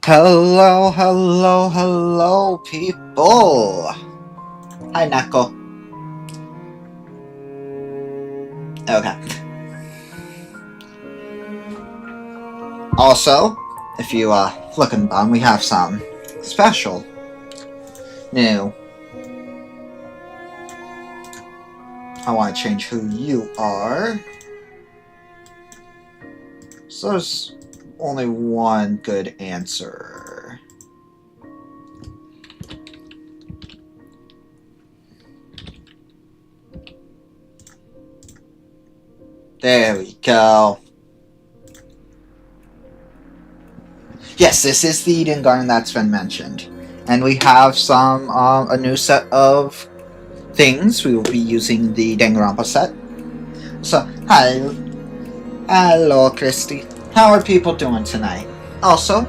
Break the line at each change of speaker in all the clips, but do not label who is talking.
Hello, hello, hello, people. Hi, Nako. Okay. Also, if you look in the bottom, we have some special new. I want to change who you are. So there's only one good answer. There we go. Yes, this is the Eden Garden that's been mentioned. And we have some, a new set of things. We will be using the Danganronpa set. So, hi. Hello, Christy. How are people doing tonight? Also,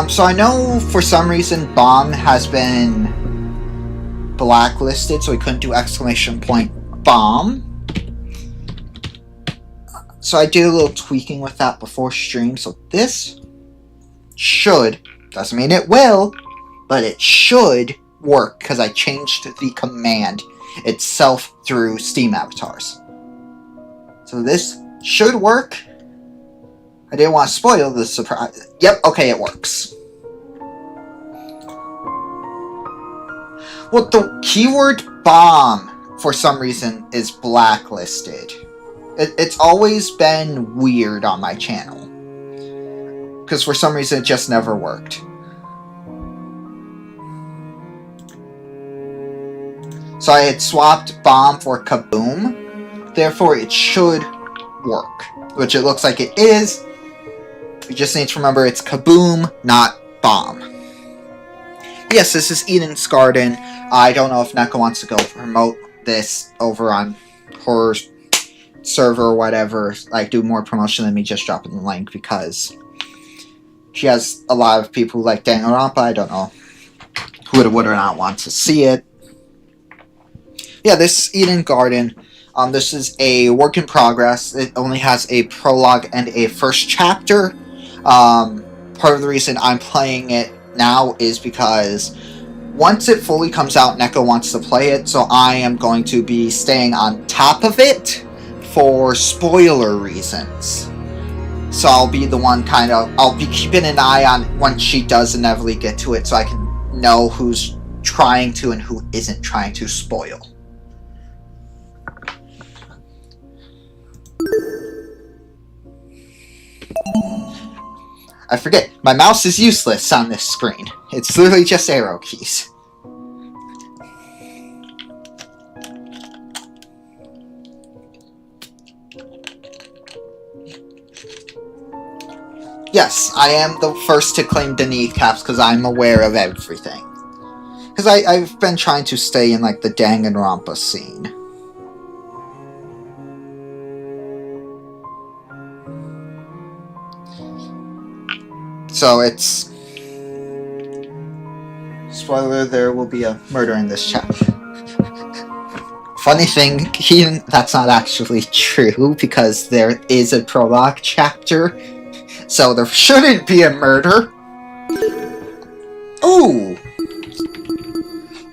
so I know for some reason Bomb has been blacklisted, so we couldn't do exclamation point bomb. So I did a little tweaking with that before stream, so this should, doesn't mean it will, but it should work, because I changed the command itself through Steam avatars. So this should work. I didn't want to spoil the surprise. Yep, okay, it works. Well, the keyword bomb, for some reason, is blacklisted. It's always been weird on my channel. Because for some reason, it just never worked. So I had swapped bomb for kaboom. Therefore, it should work. Which it looks like it is. You just need to remember it's kaboom, not bomb. Yes, this is Eden's Garden. I don't know if Neko wants to go promote this over on her server or whatever. Like, do more promotion than me just dropping the link, because she has a lot of people who like Danganronpa. I don't know who would or not want to see it. Yeah, this Eden Garden. This is a work in progress. It only has a prologue and a first chapter. Part of the reason I'm playing it now is because once it fully comes out, Neko wants to play it, so I am going to be staying on top of it for spoiler reasons. So I'll be the one I'll be keeping an eye on when she does inevitably get to it, so I can know who's trying to and who isn't trying to spoil. I forget, my mouse is useless on this screen. It's literally just arrow keys. Yes, I am the first to claim the kneecaps because I'm aware of everything. Because I've been trying to stay in, like, the Danganronpa scene. So it's... Spoiler, there will be a murder in this chapter. Funny thing, that's not actually true, because there is a prologue chapter. So there shouldn't be a murder. Ooh!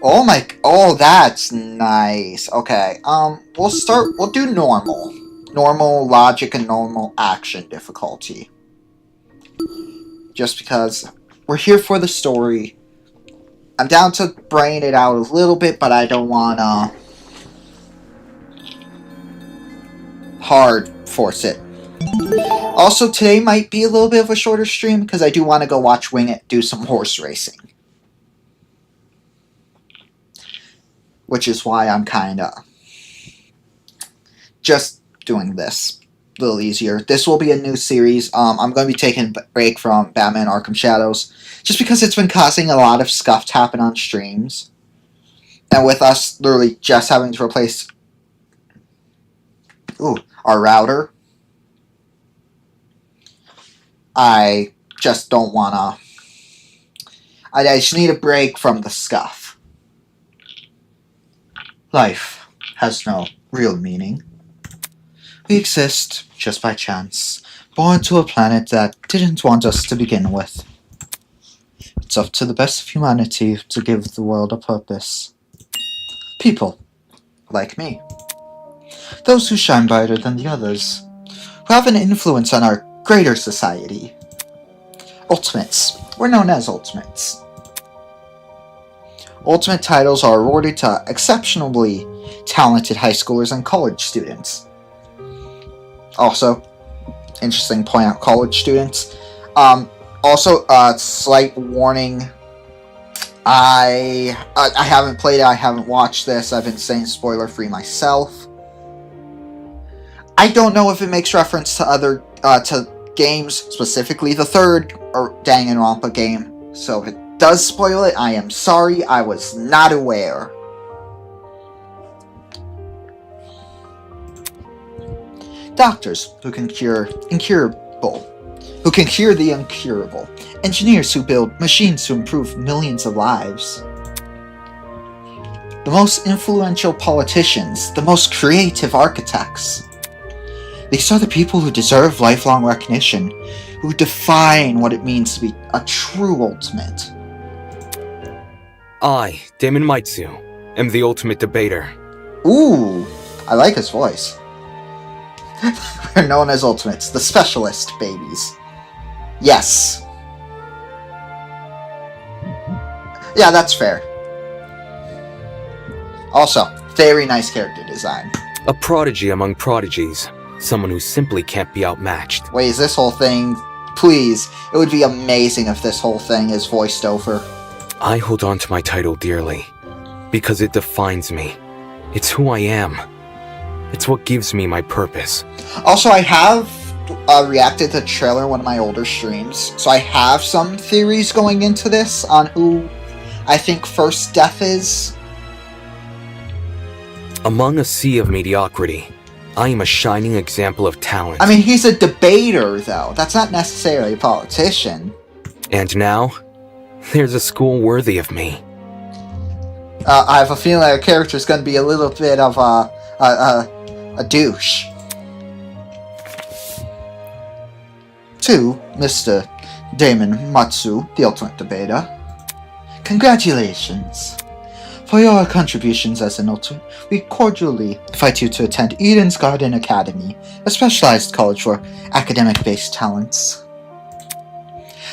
Oh, that's nice. Okay, we'll do normal. Normal logic and normal action difficulty. Just because we're here for the story. I'm down to brain it out a little bit, but I don't wanna hard force it. Also, today might be a little bit of a shorter stream, because I do want to go watch Wing It do some horse racing. Which is why I'm kinda just doing this a little easier. This will be a new series. I'm going to be taking a break from Batman Arkham Shadows, just because it's been causing a lot of scuff to happen on streams. And with us literally just having to replace our router, I just don't wanna... I just need a break from the scuff. Life has no real meaning. We exist just by chance, born to a planet that didn't want us to begin with. It's up to the best of humanity to give the world a purpose. People, like me. Those who shine brighter than the others, who have an influence on our greater society. Ultimates. We're known as Ultimates. Ultimate titles are awarded to exceptionally talented high schoolers and college students. Also, interesting to point out college students. Also, slight warning. I haven't played it, I haven't watched this, I've been saying spoiler free myself. I don't know if it makes reference to other to games, specifically the third Danganronpa game, so if it does spoil it, I am sorry, I was not aware. Doctors who can cure the incurable. Engineers who build machines to improve millions of lives. The most influential politicians, the most creative architects. These are the people who deserve lifelong recognition, who define what it means to be a true ultimate.
I, Damon Maitsu, am the ultimate debater.
Ooh, I like his voice. We're known as Ultimates, the specialist babies. Yes. Yeah, that's fair. Also, very nice character design.
A prodigy among prodigies. Someone who simply can't be outmatched.
Wait, is this whole thing... Please, it would be amazing if this whole thing is voiced over.
I hold on to my title dearly, because it defines me. It's who I am. It's what gives me my purpose.
Also, I have reacted to the trailer in one of my older streams, so I have some theories going into this on who I think First Death is.
Among a sea of mediocrity, I am a shining example of talent.
I mean, he's a debater, though. That's not necessarily a politician.
And now, there's a school worthy of me.
I have a feeling our character's going to be a little bit of a douche. To Mr. Damon Matsu, the ultimate debater. Congratulations! For your contributions as an ultimate, we cordially invite you to attend Eden's Garden Academy, a specialized college for academic-based talents.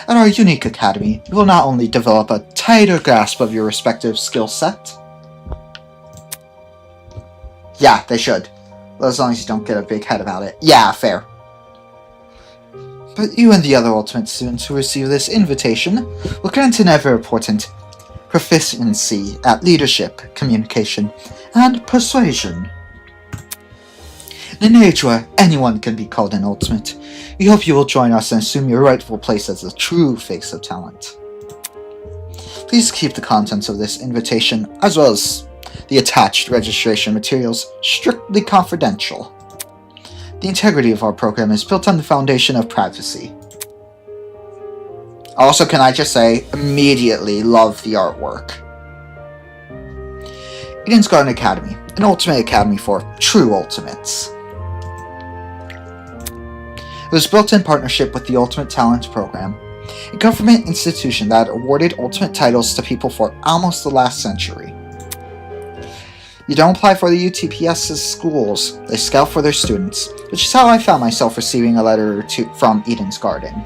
At our unique academy, you will not only develop a tighter grasp of your respective skill set. Yeah, they should. Well, as long as you don't get a big head about it. Yeah, fair. But you and the other ultimate students who receive this invitation will grant an ever-important proficiency at leadership, communication, and persuasion. In an age where anyone can be called an ultimate, we hope you will join us and assume your rightful place as the true face of talent. Please keep the contents of this invitation, as well as the attached registration materials, strictly confidential. The integrity of our program is built on the foundation of privacy. Also, can I just say, immediately love the artwork. Eden's Garden Academy, an ultimate academy for true ultimates. It was built in partnership with the Ultimate Talent Program, a government institution that awarded ultimate titles to people for almost the last century. You don't apply for the UTPS's schools, they scout for their students, which is how I found myself receiving a letter or two from Eden's Garden.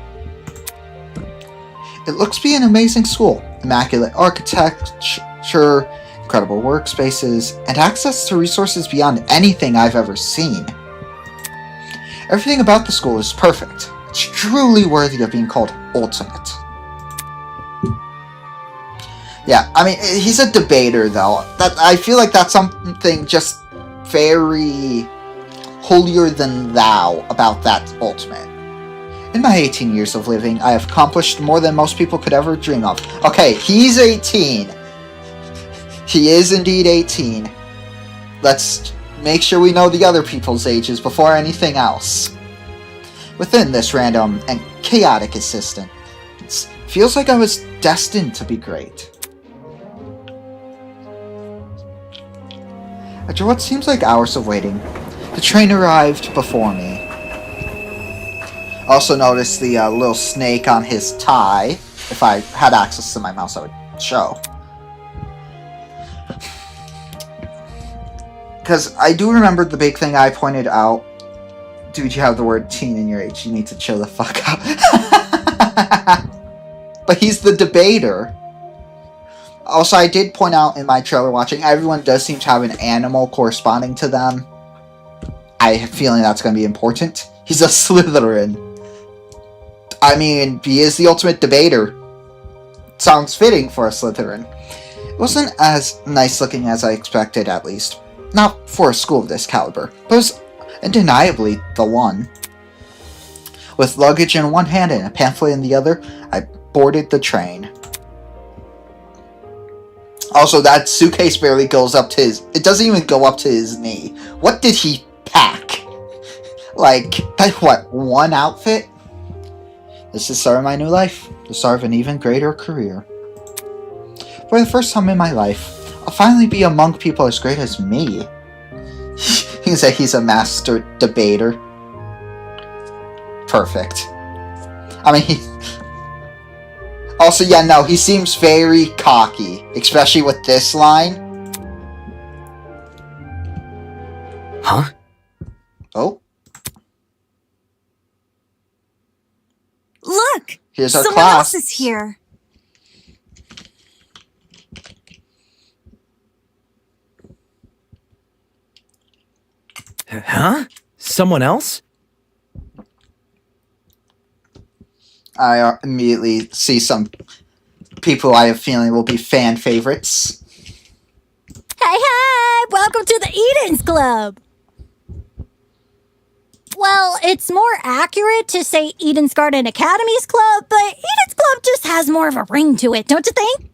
It looks to be an amazing school. Immaculate architecture, incredible workspaces, and access to resources beyond anything I've ever seen. Everything about the school is perfect. It's truly worthy of being called ultimate. Yeah, I mean, he's a debater, though. I feel like that's something just very holier than thou about that ultimate. In my 18 years of living, I have accomplished more than most people could ever dream of. Okay, he's 18. He is indeed 18. Let's make sure we know the other people's ages before anything else. Within this random and chaotic existence, it feels like I was destined to be great. After what seems like hours of waiting, the train arrived before me. Also noticed the little snake on his tie. if I had access to my mouse, I would show. Because I do remember the big thing I pointed out. Dude, you have the word teen in your age. You need to chill the fuck out. But he's the debater. Also, I did point out in my trailer watching, everyone does seem to have an animal corresponding to them. I have a feeling that's going to be important. He's a Slytherin. I mean, he is the ultimate debater. Sounds fitting for a Slytherin. It wasn't as nice looking as I expected, at least. Not for a school of this caliber, but it was undeniably the one. With luggage in one hand and a pamphlet in the other, I boarded the train. Also, that suitcase barely goes up to his... It doesn't even go up to his knee. What did he pack? Like, what, one outfit? This is the start of my new life. The start of an even greater career. For the first time in my life, I'll finally be among people as great as me. He can say he's a master debater. Perfect. I mean, also, yeah, no, he seems very cocky. Especially with this line.
Huh?
Oh.
Look!
Here's our
Someone
class.
else is here.
Huh? Someone else?
I immediately see some people I have a feeling will be fan favorites.
Hey, hey! Welcome to the Eden's Club! Well, it's more accurate to say Eden's Garden Academy's Club, but Eden's Club just has more of a ring to it, don't you think?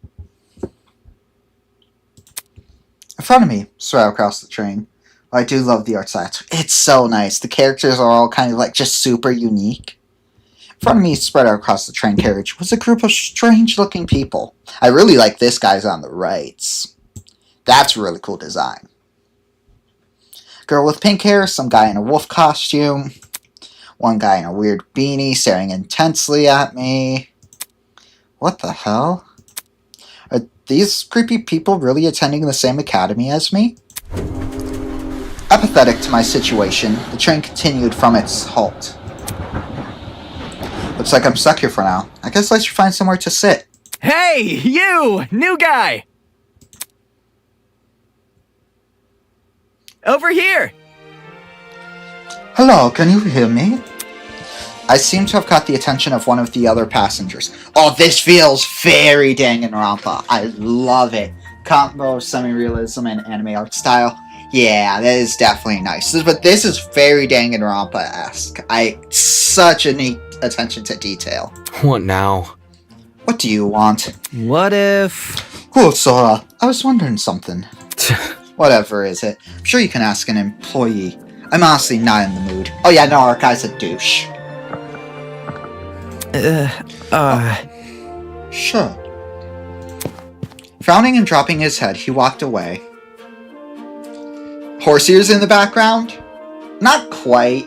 In front of me, spread across the train. I do love the art style. It's so nice. The characters are all kind of like just super unique. In front of me, spread out across the train carriage, was a group of strange-looking people. I really like this guy's on the right. That's a really cool design. Girl with pink hair, some guy in a wolf costume, one guy in a weird beanie staring intensely at me. What the hell? Are these creepy people really attending the same academy as me? Apathetic to my situation, the train continued from its halt. Looks like I'm stuck here for now. I guess I should find somewhere to sit.
Hey, you! New guy! Over here!
Hello, can you hear me? I seem to have caught the attention of one of the other passengers. Oh, this feels very Danganronpa. I love it. Combo of semi-realism and anime art style. Yeah, that is definitely nice. But this is very Danganronpa-esque. Such a neat attention to detail.
What now?
What do you want?
What if...
Cool, Sora. I was wondering something. Whatever is it? I'm sure you can ask an employee. I'm honestly not in the mood. Oh yeah, no, our guy's a douche. Sure. Frowning and dropping his head, he walked away. Horse ears in the background? Not quite.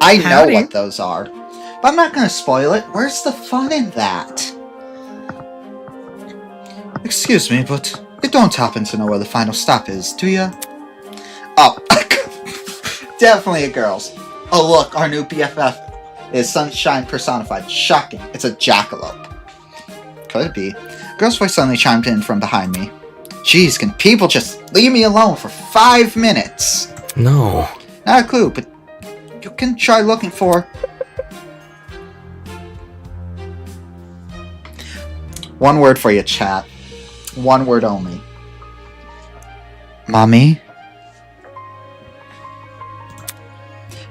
I know
Howdy.
what those are. But I'm not gonna spoil it. Where's the fun in that? Excuse me, but you don't happen to know where the final stop is, do you? Oh, definitely a girl's. Oh look, our new BFF is sunshine personified. Shocking. It's a jackalope. Could it be? A girl's voice suddenly chimed in from behind me. Jeez, can people just leave me alone for 5 minutes?
No.
Not a clue, but you can try looking for... One word for you, chat. One word only. Mommy?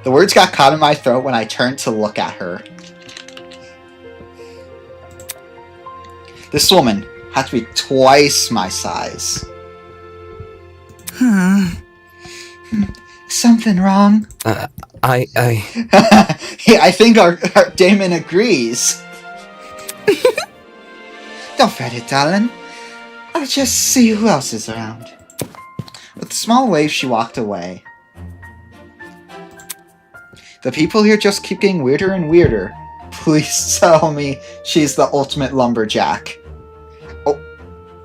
The words got caught in my throat when I turned to look at her. This woman had to be twice my size. Something wrong?
I...
Yeah, I think our Damon agrees. Don't fret it, darling. I'll just see who else is around. With a small wave, she walked away. The people here just keep getting weirder and weirder. Please tell me she's the ultimate lumberjack. Oh,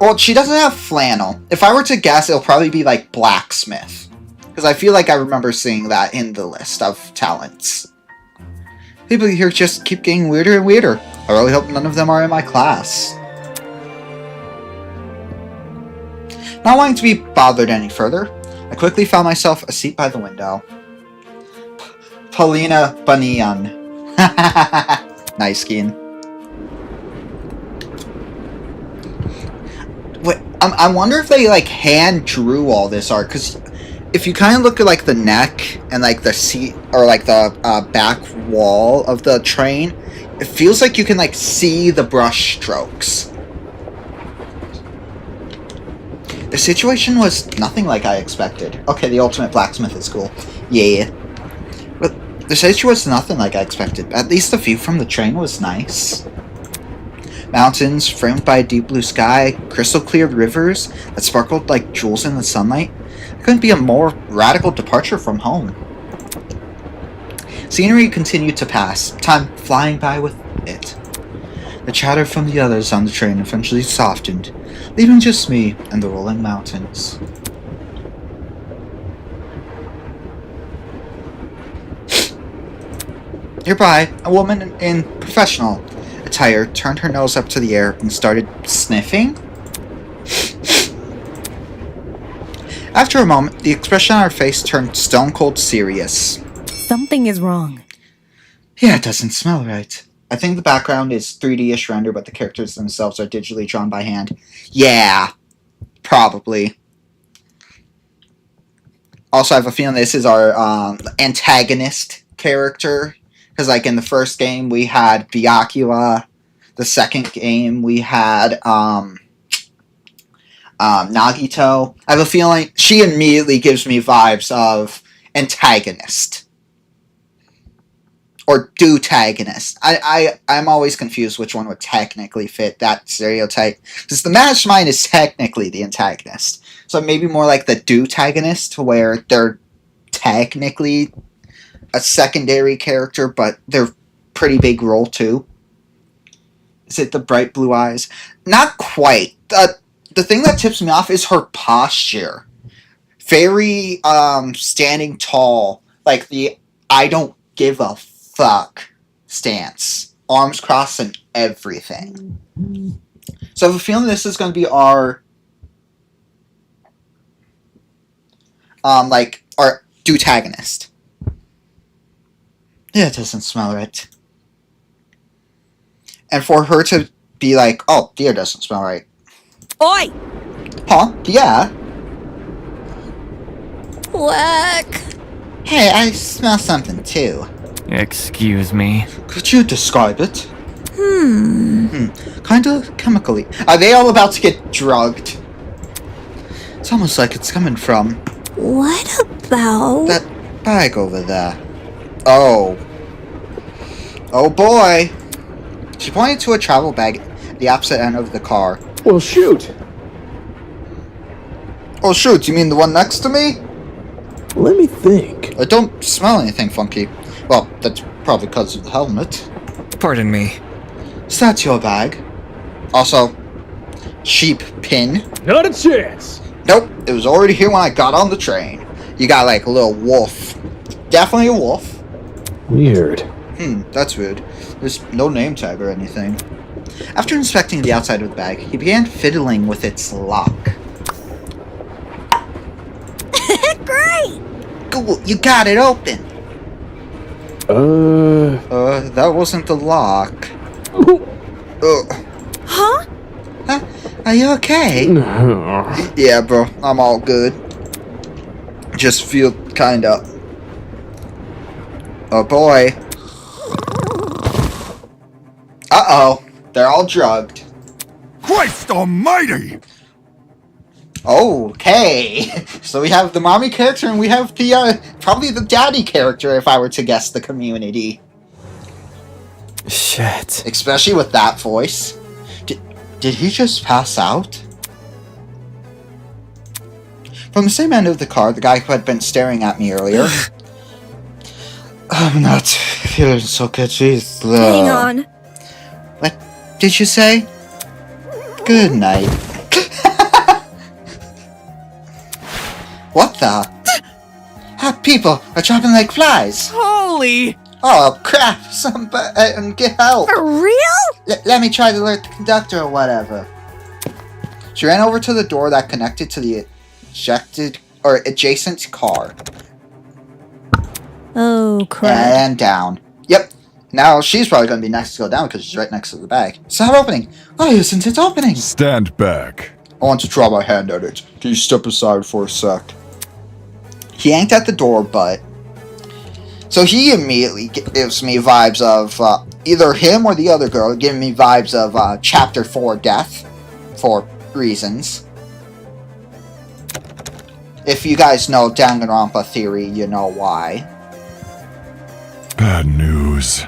well, she doesn't have flannel. If I were to guess, it'll probably be like blacksmith. Because I feel like I remember seeing that in the list of talents. People here just keep getting weirder and weirder. I really hope none of them are in my class. Not wanting to be bothered any further, I quickly found myself a seat by the window. Paulina Banian. Nice skin. Wait, I wonder if they like hand drew all this art, because if you kind of look at like the neck and like the seat or like the back wall of the train, it feels like you can like see the brush strokes. The situation was nothing like I expected. Okay, the ultimate blacksmith is cool. Yeah. But the situation was nothing like I expected. At least the view from the train was nice. Mountains framed by a deep blue sky, crystal clear rivers that sparkled like jewels in the sunlight. It couldn't be a more radical departure from home. Scenery continued to pass, time flying by with it. The chatter from the others on the train eventually softened, leaving just me and the rolling mountains. Nearby, a woman in professional attire turned her nose up to the air and started sniffing. After a moment, the expression on her face turned stone cold serious.
Something is wrong.
Yeah, it doesn't smell right. I think the background is 3D-ish render, but the characters themselves are digitally drawn by hand. Yeah, probably. Also, I have a feeling this is our antagonist character. Because, like, in the first game, we had Byakuya. The second game, we had Nagito. I have a feeling she immediately gives me vibes of antagonist. Or do-tagonist. I'm always confused which one would technically fit that stereotype. Because the mastermind is technically the antagonist. So maybe more like the do-tagonist, where they're technically a secondary character, but they're pretty big role too. Is it the bright blue eyes? Not quite. The thing that tips me off is her posture. Very standing tall. Like the I don't give a fuck stance. Arms crossed and everything. So I have a feeling this is going to be our our do-tagonist. Yeah, it doesn't smell right. And for her to be like, oh, dear, doesn't smell right.
Oi!
Huh? Yeah.
Quack.
Hey, I smell something too.
Excuse me.
Could you describe it? Kinda chemically. Are they all about to get drugged? It's almost like it's coming from
What about...
that bag over there. Oh. Oh boy. She pointed to a travel bag at the opposite end of the car.
Well, shoot.
Oh shoot, you mean the one next to me?
Let me think.
I don't smell anything funky. Well, that's probably because of the helmet.
Pardon me.
Is that your bag? Also, sheep pin.
Not a chance.
Nope, it was already here when I got on the train. You got like a little wolf. Definitely a wolf.
Weird.
That's weird. There's no name tag or anything. After inspecting the outside of the bag, he began fiddling with its lock.
Great!
Cool, you got it open. That wasn't the lock.
Huh?
Huh? Are you okay? Yeah, bro, I'm all good. Just feel kinda... Oh boy. Uh-oh. They're all drugged.
Christ almighty!
Okay. So we have the mommy character and we have the, probably the daddy character if I were to guess the community.
Shit.
Especially with that voice. Did he just pass out? From the same end of the car, the guy who had been staring at me earlier. I'm not feeling so good, jeez.
Hang on.
What did you say? Good night. What the? People are dropping like flies.
Holy!
Oh crap! Get help!
For real?
Let me try to alert the conductor or whatever. She ran over to the door that connected to the adjacent car.
Oh, crap.
And down. Yep. Now she's probably going to be next to go down because she's right next to the bag. Stop opening. Why isn't it opening?
Stand back.
I want to try my hand at it. Can you step aside for a sec? He yanked at the door, but... So he immediately gives me vibes of either him or the other girl giving me vibes of Chapter 4 death. For reasons. If you guys know Danganronpa theory, you know why.
Bad news.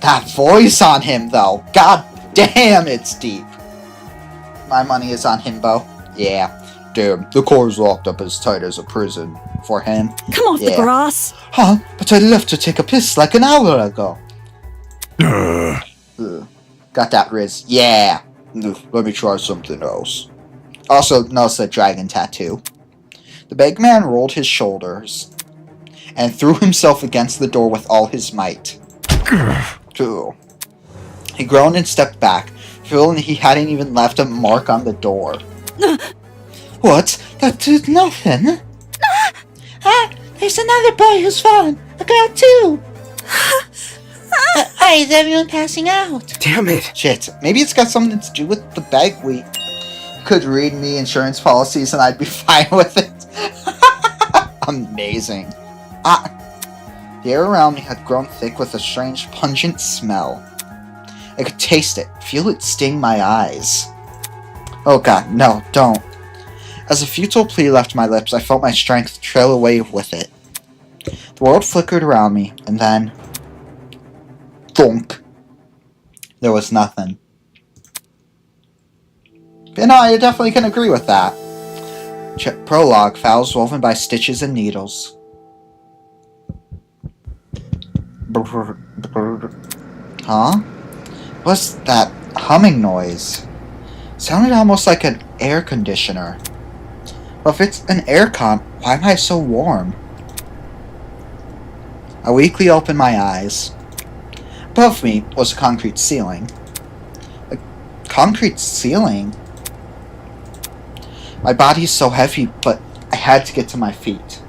That voice on him, though. God damn, it's deep. My money is on himbo. Yeah. Damn, the car's locked up as tight as a prison. For him.
Come off the grass.
Huh? But I left to take a piss like an hour ago.
Ugh.
Ugh. Got that, Riz. Yeah. Ugh, let me try something else. Also, notice the dragon tattoo. The big man rolled his shoulders and threw himself against the door with all his might. Ugh. He groaned and stepped back, feeling he hadn't even left a mark on the door. What? That did nothing? There's another boy who's fallen. A girl too. Why is everyone passing out?
Damn it!
Shit, maybe it's got something to do with the bag. We could read me insurance policies and I'd be fine with it. Amazing. The air around me had grown thick with a strange pungent smell. I could taste it, feel it sting my eyes. Oh god, no, don't. As a futile plea left my lips, I felt my strength trail away with it. The world flickered around me, and then... thunk. There was nothing. But no, I definitely can agree with that. Prologue, vows woven by stitches and needles. Huh? What's that humming noise? Sounded almost like an air conditioner. Well, if it's an air con, why am I so warm? I weakly opened my eyes. Above me was a concrete ceiling. A concrete ceiling? My body's so heavy, but I had to get to my feet.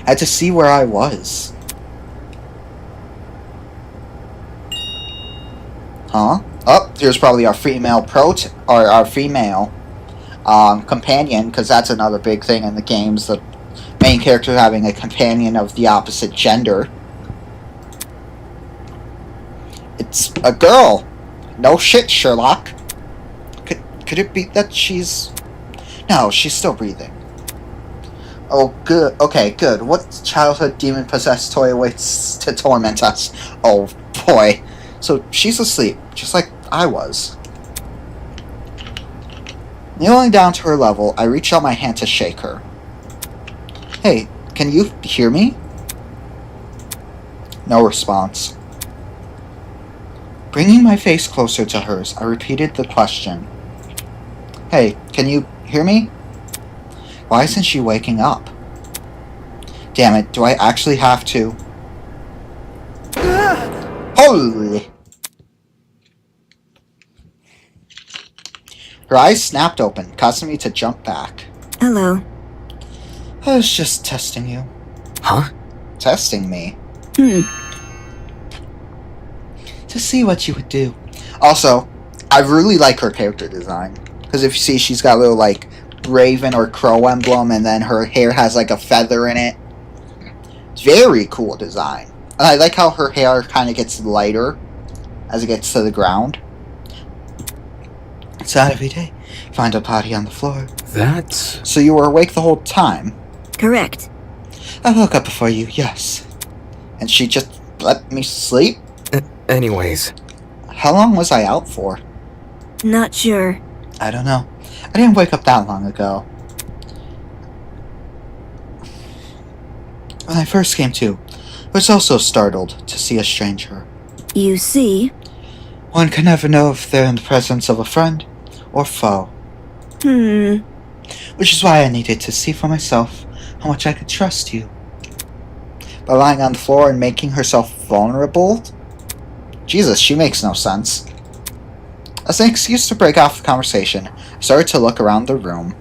I had to see where I was. Huh? Oh, here's probably our female companion, because that's another big thing in the games, the main character having a companion of the opposite gender. It's a girl. No shit, Sherlock. Could it be that she's... No, she's still breathing. Oh, good. Okay, good. What childhood demon-possessed toy awaits to torment us? Oh, boy. So, she's asleep, just like I was. Kneeling down to her level, I reached out my hand to shake her. Hey, can you hear me? No response. Bringing my face closer to hers, I repeated the question. Hey, can you hear me? Why isn't she waking up? Damn it, do I actually have to? Holy! Her eyes snapped open, causing me to jump back.
Hello.
I was just testing you.
Huh?
Testing me? To see what you would do. Also, I really like her character design. Because if you see, she's got a little, like, raven or crow emblem, and then her hair has, like, a feather in it. It's very cool design. And I like how her hair kind of gets lighter as it gets to the ground. It's not every day. Find a body on the floor.
That's...
So you were awake the whole time?
Correct.
I woke up before you, yes. And she just let me sleep?
Anyways.
How long was I out for?
Not sure.
I don't know. I didn't wake up that long ago. When I first came to, I was also startled to see a stranger.
You see?
One can never know if they're in the presence of a friend or foe. Which is why I needed to see for myself how much I could trust you. By lying on the floor and making herself vulnerable? Jesus, she makes no sense. As an excuse to break off the conversation, I started to look around the room.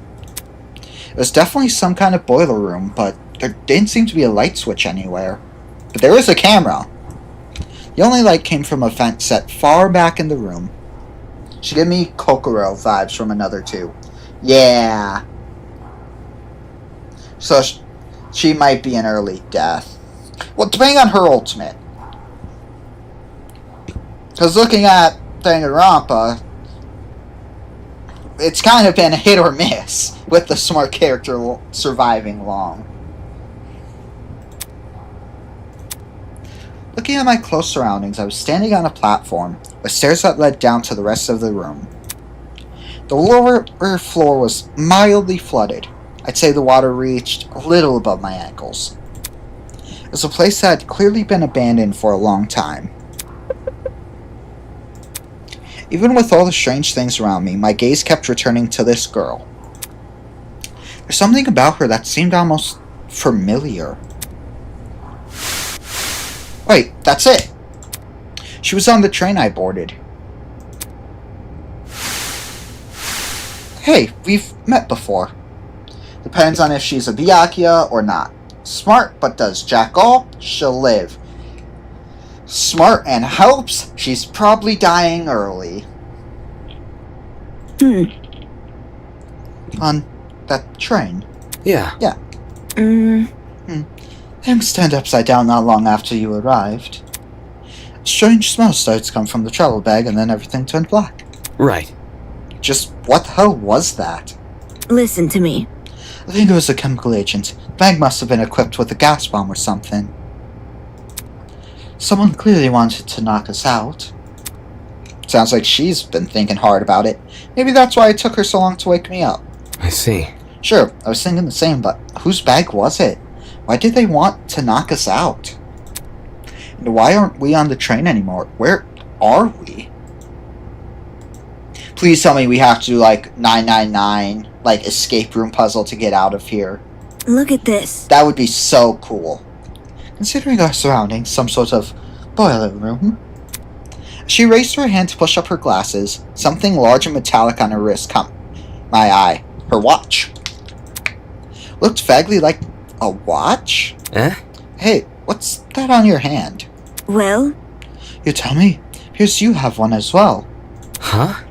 It was definitely some kind of boiler room, but there didn't seem to be a light switch anywhere. But there is a camera. The only light came from a vent set far back in the room. She gave me Kokoro vibes from another two. Yeah. So she might be an early death. Well, depending on her ultimate. Because looking at Danganronpa, it's kind of been a hit or miss with the smart character surviving long. Looking at my close surroundings, I was standing on a platform with stairs that led down to the rest of the room. The lower floor was mildly flooded. I'd say the water reached a little above my ankles. It was a place that had clearly been abandoned for a long time. Even with all the strange things around me, my gaze kept returning to this girl. There's something about her that seemed almost familiar. Wait, that's it! She was on the train I boarded. Hey, we've met before. Depends on if she's a Byakuya or not. Smart, but does jack all, she'll live. Smart and helps, she's probably dying early. On that train?
Yeah.
Yeah. Things turned upside down not long after you arrived. A strange smell started to come from the travel bag and then everything turned black.
Right.
Just what the hell was that?
Listen to me.
I think it was a chemical agent. The bag must have been equipped with a gas bomb or something. Someone clearly wanted to knock us out. Sounds like she's been thinking hard about it. Maybe that's why it took her so long to wake me up.
I see.
Sure, I was thinking the same, but whose bag was it? Why did they want to knock us out? And why aren't we on the train anymore? Where are we? Please tell me we have to do, like, 999, like, escape room puzzle to get out of here.
Look at this.
That would be so cool. Considering our surroundings, some sort of boiler room. She raised her hand to push up her glasses. Something large and metallic on her wrist caught my eye. Her watch. Looked vaguely like a watch?
Eh?
Hey, what's that on your hand?
Well?
You tell me. Appears you have one as well.
Huh?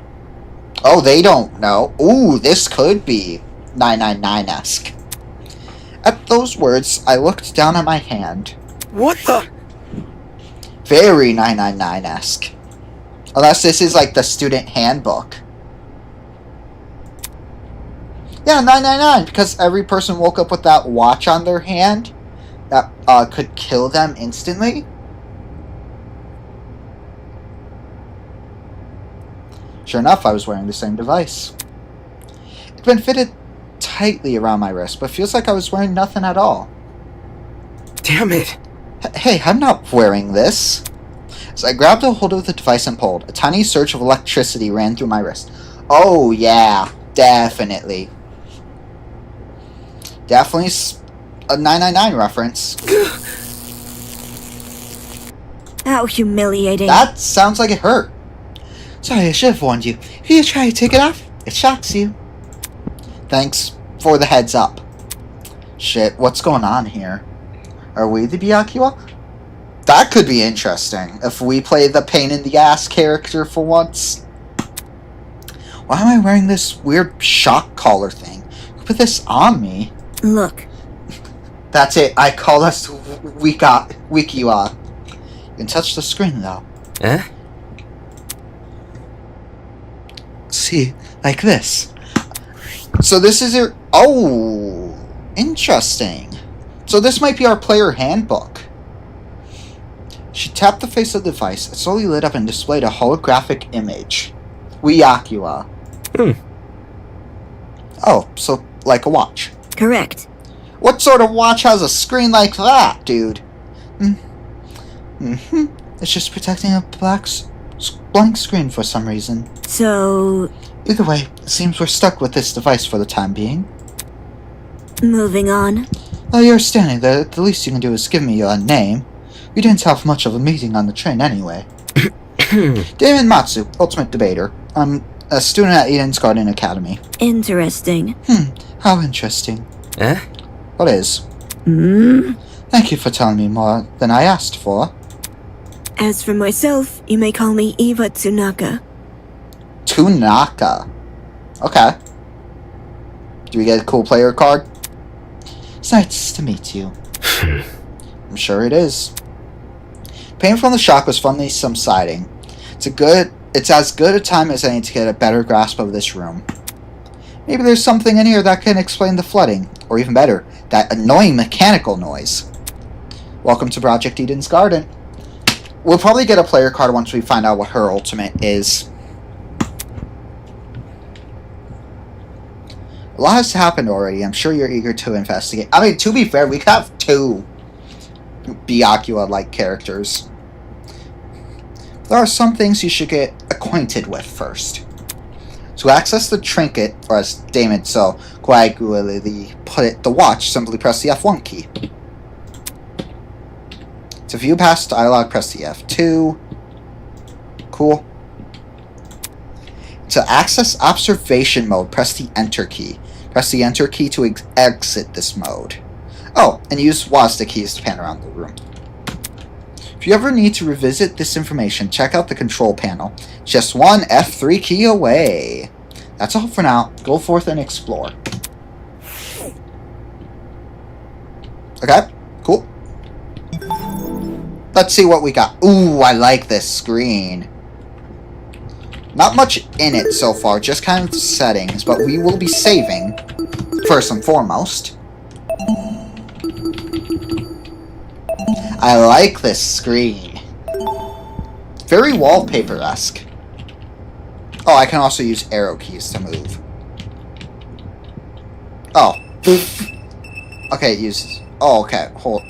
Oh, they don't know. Ooh, this could be 999-esque. At those words, I looked down at my hand.
What the?
Very 999-esque. Unless this is like the student handbook. Yeah, 999, because every person woke up with that watch on their hand that could kill them instantly. Sure enough, I was wearing the same device. It'd been fitted tightly around my wrist, but feels like I was wearing nothing at all.
Damn it.
Hey, I'm not wearing this. As I grabbed a hold of the device and pulled, a tiny surge of electricity ran through my wrist. Oh yeah, definitely. Definitely a 999 reference.
How humiliating.
That sounds like it hurt. Sorry, I should have warned you. If you try to take it off, it shocks you. Thanks for the heads up. Shit, what's going on here? Are we the Byakuya? That could be interesting, if we play the pain-in-the-ass character for once. Why am I wearing this weird shock collar thing? Who put this on me?
Look.
That's it, I call us Wikiwa. You can touch the screen, though.
Eh?
See, like this. So this is your... Oh, interesting. So this might be our player handbook. She tapped the face of the device. It slowly lit up and displayed a holographic image. Byakuya. Oh, so like a watch.
Correct.
What sort of watch has a screen like that, dude? Mm-hmm. It's just protecting a blank screen for some reason.
So,
Either way, it seems we're stuck with this device for the time being.
moving on.
While you're standing there, the least you can do is give me your name. We didn't have much of a meeting on the train anyway. Damon Matsu, Ultimate Debater. I'm a student at Eden's Garden Academy.
Interesting.
How interesting.
Eh?
What is? Thank you for telling me more than I asked for.
As for myself, you may call me Eva Tsunaka.
Tunaka. Okay. Do we get a cool player card? It's nice to meet you. I'm sure it is. Pain from the shock was finally subsiding. It's as good a time as any to get a better grasp of this room. Maybe there's something in here that can explain the flooding, or even better, that annoying mechanical noise. Welcome to Project Eden's Garden. We'll probably get a player card once we find out what her ultimate is. A lot has happened already. I'm sure you're eager to investigate. I mean, to be fair, we have 2 Byakuya-like characters. There are some things you should get acquainted with first. To access the trinket, or as Damon so coagulatively put it, the watch, simply press the F1 key. To view past dialogue, press the F2. Cool. To access observation mode, press the Enter key. Press the Enter key to exit this mode. Oh, and use WASD keys to pan around the room. If you ever need to revisit this information, check out the control panel. Just one F3 key away. That's all for now. Go forth and explore. Okay, cool. Let's see what we got. Ooh, I like this screen. Not much in it so far, just kind of settings, but we will be saving, first and foremost. I like this screen. Very wallpaper-esque. Oh, I can also use arrow keys to move. Oh. Okay, it uses... Oh, okay, hold...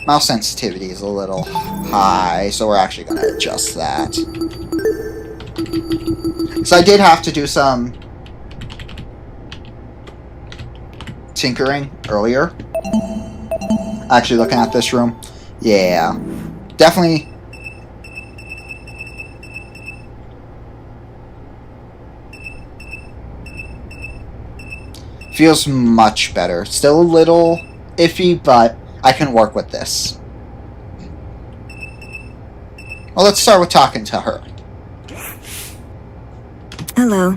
Mouse sensitivity is a little high, so we're actually going to adjust that. So I did have to do some tinkering earlier. Actually looking at this room. Yeah. Definitely. Feels much better. Still a little iffy, but I can work with this. Well, let's start with talking to her.
Hello.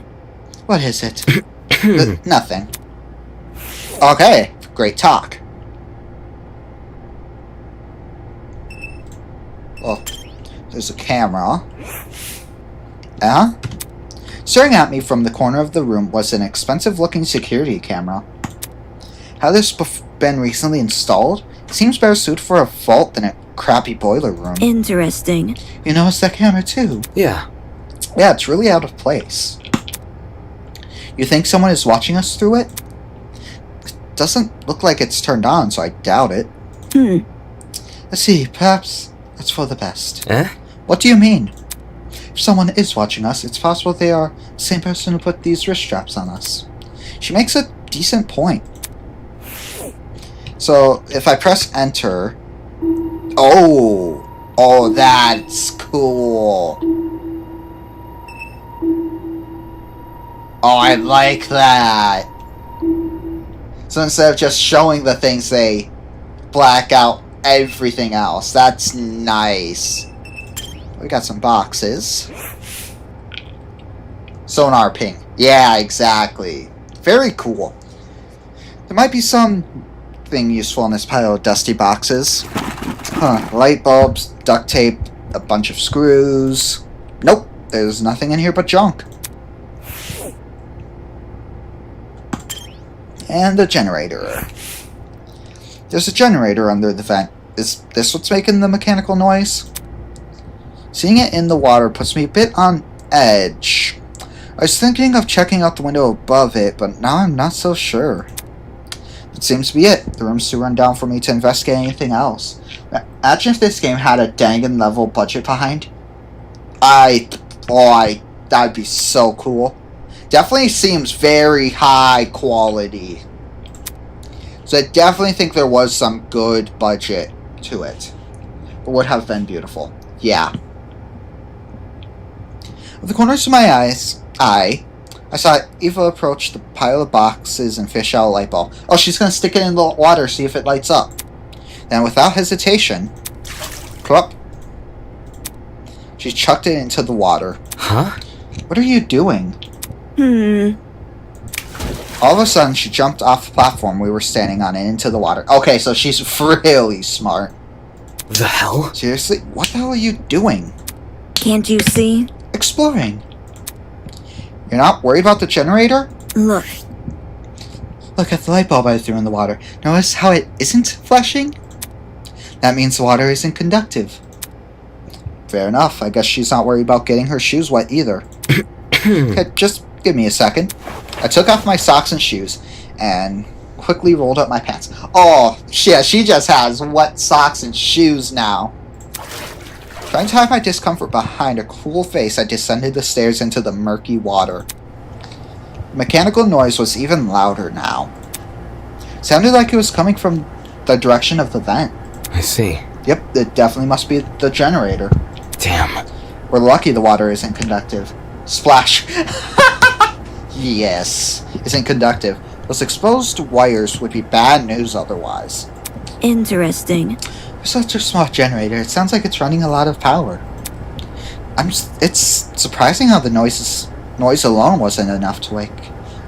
What is it? Nothing. Okay, great talk. Well, there's a camera. Staring at me from the corner of the room was an expensive-looking security camera. Had this been recently installed? It seems better suited for a vault than a crappy boiler room.
Interesting.
You noticed that camera too?
Yeah.
Yeah, it's really out of place. You think someone is watching us through it? It doesn't look like it's turned on, so I doubt it. Let's see, perhaps that's for the best.
Eh?
What do you mean? If someone is watching us, it's possible they are the same person who put these wrist straps on us. She makes a decent point. So, if I press enter... Oh, that's cool. Oh, I like that. So instead of just showing the things, they black out everything else. That's nice. We got some boxes. Sonar ping. Yeah, exactly. Very cool. There might be something useful in this pile of dusty boxes. Light bulbs, duct tape, a bunch of screws. Nope, there's nothing in here but junk. And the generator. There's a generator under the vent. Is this what's making the mechanical noise? Seeing it in the water puts me a bit on edge. I was thinking of checking out the window above it, but now I'm not so sure. It seems to be it. The room's too run down for me to investigate anything else. Imagine if this game had a Dangan level budget behind. That'd be so cool. Definitely seems very high quality. So I definitely think there was some good budget to it. It would have been beautiful. Yeah. With the corners of my eyes, I saw Eva approach the pile of boxes and fish out a light bulb. Oh, she's going to stick it in the water, see if it lights up. Then, without hesitation, she chucked it into the water.
Huh?
What are you doing? All of a sudden, she jumped off the platform we were standing on and into the water. Okay, so she's really smart.
The hell?
Seriously? What the hell are you doing?
Can't you see?
Exploring. You're not worried about the generator?
Look.
Look at the light bulb I threw in the water. Notice how it isn't flashing? That means the water isn't conductive. Fair enough. I guess she's not worried about getting her shoes wet either. Okay, just give me a second. I took off my socks and shoes and quickly rolled up my pants. Oh, yeah, she just has wet socks and shoes now. Trying to hide my discomfort behind a cruel face, I descended the stairs into the murky water. The mechanical noise was even louder now. It sounded like it was coming from the direction of the vent.
I see.
Yep, it definitely must be the generator.
Damn.
We're lucky the water isn't conductive. Splash! Yes, isn't conductive. Those exposed wires would be bad news otherwise.
Interesting.
For such a small generator, it sounds like it's running a lot of power. It's surprising how the noise alone wasn't enough to wake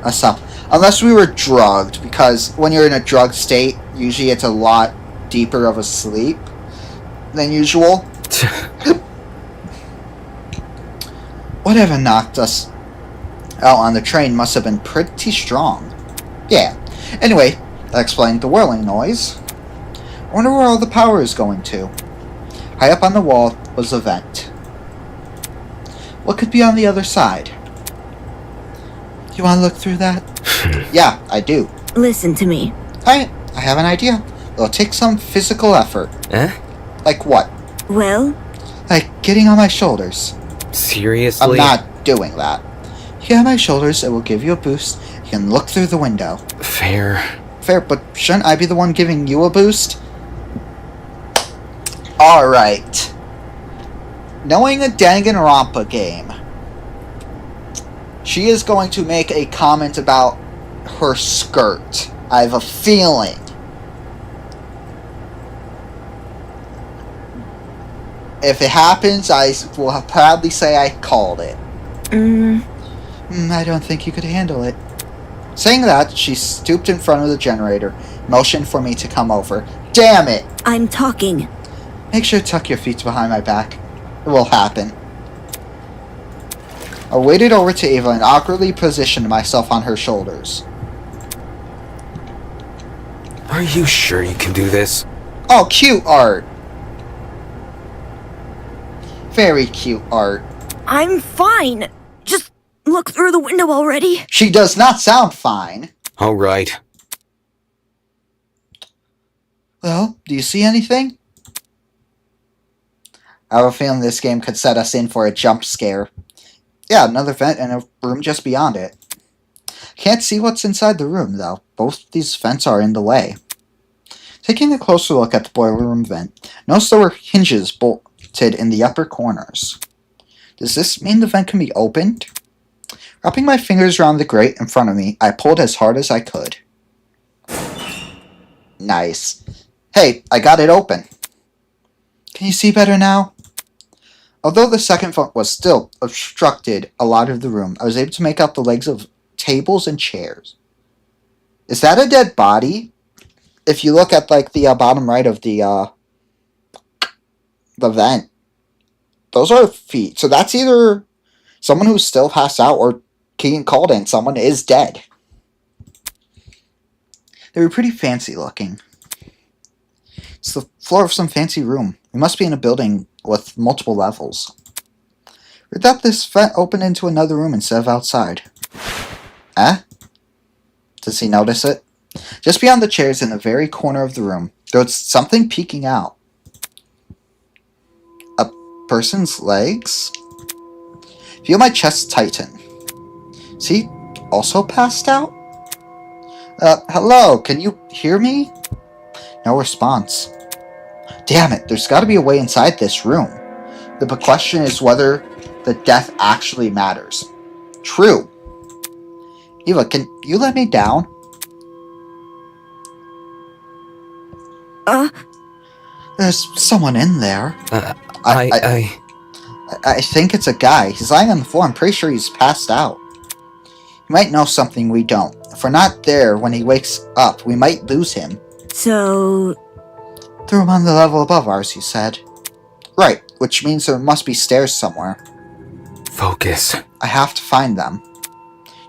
us up. Unless we were drugged, because when you're in a drugged state, usually it's a lot deeper of a sleep than usual. Whatever knocked us out on the train must have been pretty strong. Yeah. Anyway, that explained the whirling noise. I wonder where all the power is going to. High up on the wall was a vent. What could be on the other side? You want to look through that? Yeah, I do.
Listen to me.
I have an idea. It'll take some physical effort.
Eh?
Like what?
Well,
Like getting on my shoulders.
Seriously?
I'm not doing that. You get on my shoulders, it will give you a boost. You can look through the window.
Fair.
Fair, but shouldn't I be the one giving you a boost? Alright. Knowing a Danganronpa game, she is going to make a comment about her skirt. I have a feeling. If it happens, I will proudly say I called it. I don't think you could handle it. Saying that, she stooped in front of the generator, motioned for me to come over. Damn it!
I'm talking.
Make sure to tuck your feet behind my back. It will happen. I waded over to Ava and awkwardly positioned myself on her shoulders.
Are you sure you can do this?
Oh, cute art! Very cute art.
I'm fine. Just look through the window already.
She does not sound fine.
Alright.
Well, do you see anything? I have a feeling this game could set us in for a jump scare. Yeah, another vent and a room just beyond it. Can't see what's inside the room, though. Both these vents are in the way. Taking a closer look at the boiler room vent, notice there were hinges bolted in the upper corners. Does this mean the vent can be opened? Wrapping my fingers around the grate in front of me, I pulled as hard as I could. Nice. Hey, I got it open. Can you see better now? Although the second vent was still obstructed a lot of the room, I was able to make out the legs of tables and chairs. Is that a dead body? If you look at like the bottom right of the vent, those are feet. So that's either someone who's still passed out or being called in. Someone is dead. They were pretty fancy looking. It's the floor of some fancy room. We must be in a building with multiple levels. Read that this vent opened into another room instead of outside. Eh? Does he notice it? Just beyond the chairs in the very corner of the room, there was something peeking out. A person's legs? Feel my chest tighten. Is he also passed out? Hello, can you hear me? No response. Damn it, there's gotta be a way inside this room. The question is whether the death actually matters. True. Eva, can you let me down? There's someone in there. I think it's a guy. He's lying on the floor. I'm pretty sure he's passed out. He might know something we don't. If we're not there when he wakes up, we might lose him.
So...
The room on the level above ours, you said. Right, which means there must be stairs somewhere.
Focus.
I have to find them.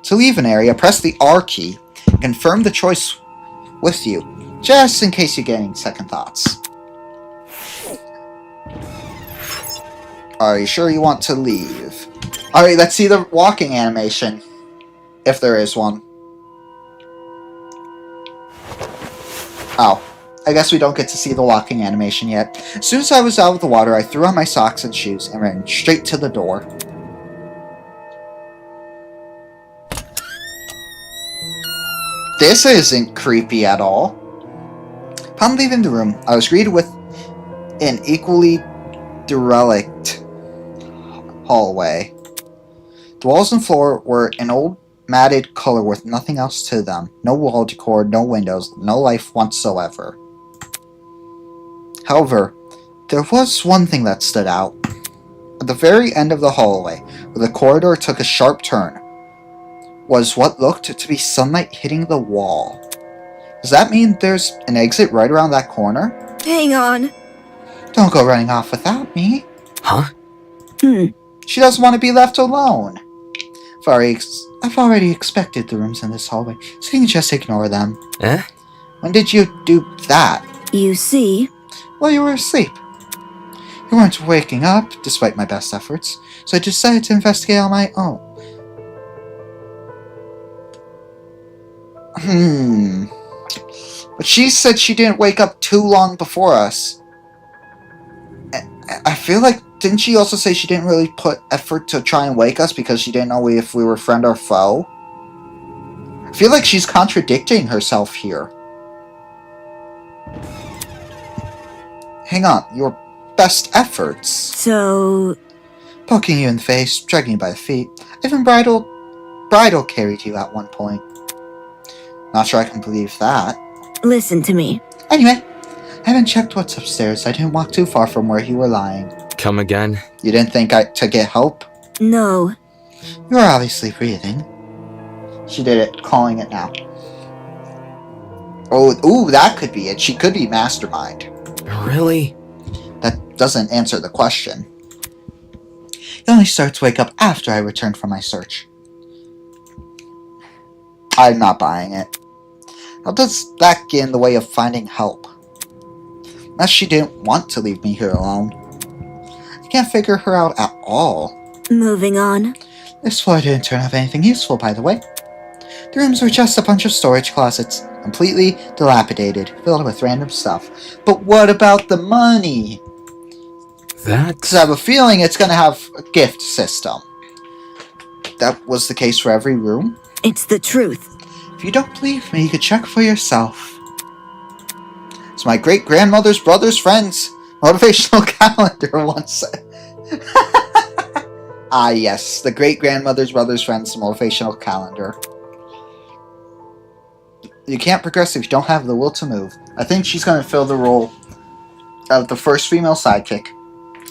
To leave an area, press the R key and confirm the choice with you, just in case you're getting second thoughts. Are you sure you want to leave? Alright, let's see the walking animation. If there is one. Oh. I guess we don't get to see the walking animation yet. As soon as I was out of the water, I threw on my socks and shoes and ran straight to the door. This isn't creepy at all. Upon leaving the room, I was greeted with an equally derelict hallway. The walls and floor were an old matted color with nothing else to them. No wall decor, no windows, no life whatsoever. However, there was one thing that stood out. At the very end of the hallway, where the corridor took a sharp turn, was what looked to be sunlight hitting the wall. Does that mean there's an exit right around that corner?
Hang on.
Don't go running off without me.
Huh?
She doesn't want to be left alone. I've already expected the rooms in this hallway, so you can just ignore them.
Eh?
When did you do that?
You see?
Well, you were asleep. You weren't waking up, despite my best efforts, so I decided to investigate on my own. But she said she didn't wake up too long before us. I feel like, didn't she also say she didn't really put effort to try and wake us because she didn't know if we were friend or foe? I feel like she's contradicting herself here. Hang on, your best efforts.
So...
Poking you in the face, dragging you by the feet. I even bridal carried you at one point. Not sure I can believe that.
Listen to me.
Anyway, I haven't checked what's upstairs. I didn't walk too far from where you were lying.
Come again?
You didn't think to get help?
No.
You were obviously breathing. She did it, calling it now. Oh, ooh, that could be it. She could be mastermind.
Really?
That doesn't answer the question. You only start to wake up after I returned from my search. I'm not buying it. How does that get in the way of finding help? Unless she didn't want to leave me here alone. I can't figure her out at all.
Moving on.
This floor didn't turn up anything useful, by the way. The rooms were just a bunch of storage closets, completely dilapidated, filled with random stuff. But what about the money? Because I have a feeling it's going to have a gift system. That was the case for every room?
It's the truth.
If you don't believe me, you could check for yourself. It's my great-grandmother's brother's friend's motivational calendar once said. Ah, yes, the great-grandmother's brother's friend's motivational calendar. You can't progress if you don't have the will to move. I think she's going to fill the role of the first female sidekick.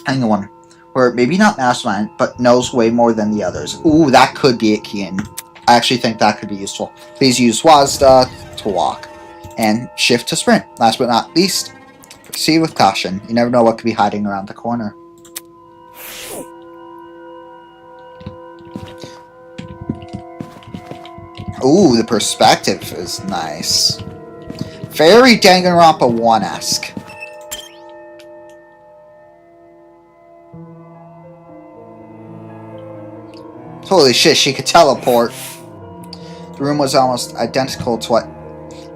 And the one where maybe not mastermind, but knows way more than the others. Ooh, that could be it, Kian. I actually think that could be useful. Please use WASD to walk. And shift to sprint. Last but not least, proceed with caution. You never know what could be hiding around the corner. Ooh, the perspective is nice. Very Danganronpa 1-esque. Holy shit, she could teleport. The room was almost identical to what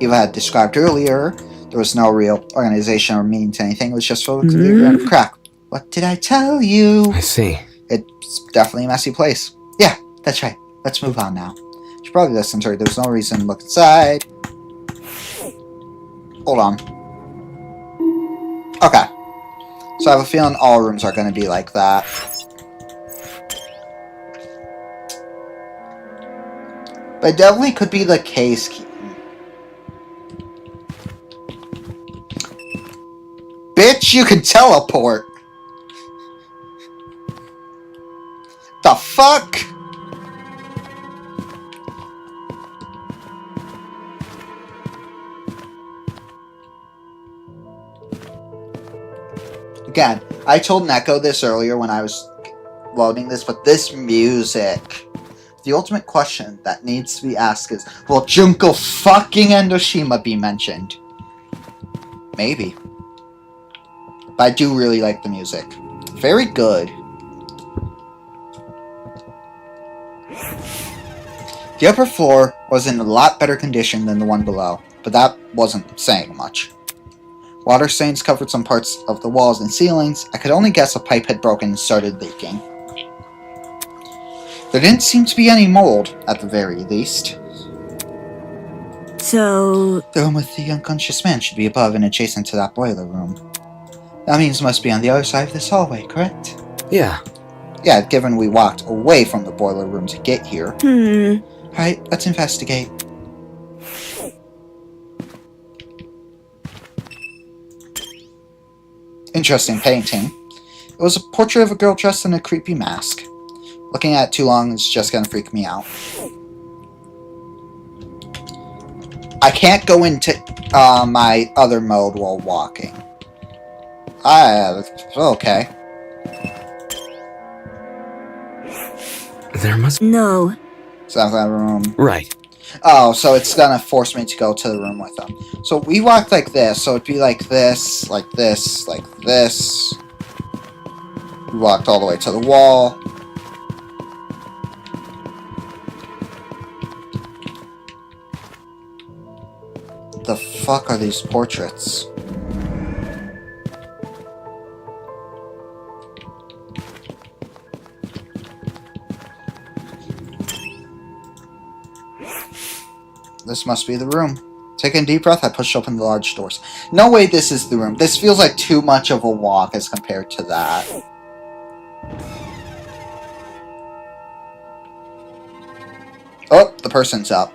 Eva had described earlier, there was no real organization or meaning to anything. It was just full of confusion and crack. What did I tell you?
I see.
It's definitely a messy place. Yeah, that's right. Let's move on now. She probably listened to her. There's no reason to look inside. Hold on. Okay. So I have a feeling all rooms are going to be like that. But it definitely could be the case. Bitch, you can teleport! The fuck? Again, I told Neko this earlier when I was loading this, but this music... The ultimate question that needs to be asked is, will Junko fucking Endoshima be mentioned? Maybe. But I do really like the music. Very good. The upper floor was in a lot better condition than the one below, but that wasn't saying much. Water stains covered some parts of the walls and ceilings. I could only guess a pipe had broken and started leaking. There didn't seem to be any mold, at the very least.
So...
The room with the unconscious man should be above and adjacent to that boiler room. That means it must be on the other side of this hallway, correct?
Yeah.
Yeah, given we walked away from the boiler room to get here. Alright, let's investigate. Interesting painting. It was a portrait of a girl dressed in a creepy mask. Looking at it too long is just gonna freak me out. I can't go into my other mode while walking. Okay.
There must...
No.
So that room.
Right.
Oh, so it's gonna force me to go to the room with them. So we walked like this, so it'd be like this, like this, like this. We walked all the way to the wall. The fuck are these portraits? This must be the room. Taking a deep breath, I pushed open the large doors. No way this is the room. This feels like too much of a walk as compared to that. Oh, the person's up.